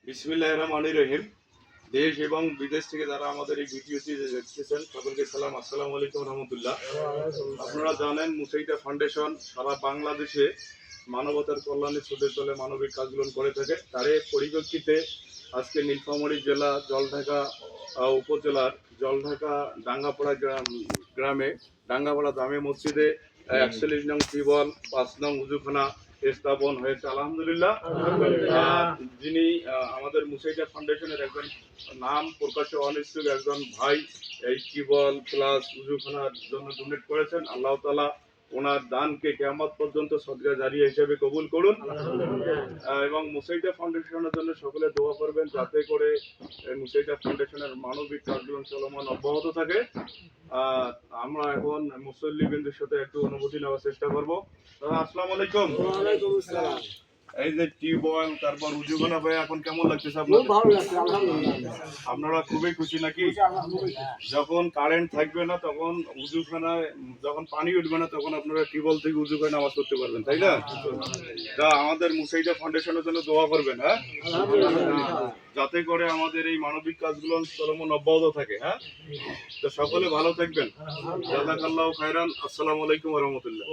বিসমিল্লাহির রহমানির রহিম। দেশ এবং বিদেশ থেকে যারা আমাদের এই ভিডিওটি দেখতেছেন সকলকে সালাম, আসসালামু আলাইকুম রহমতুল্লাহ। আপনারা জানেন মুসাইদা ফাউন্ডেশন সারা বাংলাদেশে মানবতার কল্যাণে ছুটে চলে মানবিক কাজগুলো করে থাকে। তারই পরিপ্রেক্ষিতে আজকে নীলফামারী জেলা জলঢাকা উপজেলার জলঢাকা ডাঙ্গাপাড়া গ্রামে ডাঙ্গাপাড়া জামে মসজিদে ৪১ নং টিউবওয়েল ৫ নং উজুখানা স্থাপন হয়েছে আলহামদুলিল্লাহ। যিনি আমাদের মুসাইদা ফাউন্ডেশনের একজন নাম প্রকাশে অনিচ্ছুক একজন ভাই এই টিউবওয়েল প্লাস উজুখানার জন্য ডোনেট করেছেন। আল্লাহ তাআলা ওনার দানকে কিয়ামত পর্যন্ত সদকা জারিয়া হিসেবে কবুল করুন এবং মুসাইদা ফাউন্ডেশনের জন্য সকলে দোয়া করবেন যাতে করে মুসাইদা ফাউন্ডেশনের মানবিক কার্যক্রম চলমান অব্যাহত থাকে। আমরা এখন মুসল্লি বিন্দুর সাথে একটু অনুভূতি নেওয়ার চেষ্টা করবো। আসসালামু আলাইকুম। এই যে টিউবওয়েল তারপর উজুখানা ভাই এখন কেমন লাগতেছে আপনাদের? ভালো লাগছে আলহামদুলিল্লাহ। আপনারা খুবই খুশি নাকি? যখন কারেন্ট থাকবে না তখন উজুখানায় যখন পানি উঠবে না তখন আপনারা টিউবওয়েল থেকে উজুখানায় নামাজ পড়তে পারবেন, তাই না? তা আমাদের মুসাইদা ফাউন্ডেশনের জন্য দোয়া করবেন, হ্যাঁ, যাতে করে আমাদের এই মানবিক কাজগুলো চলমান অব্যাহত থাকে। হ্যাঁ, তো সকলে ভালো থাকবেন। জাযাকাল্লাহু খাইরান। আসসালামু আলাইকুম ওয়া রাহমাতুল্লাহ।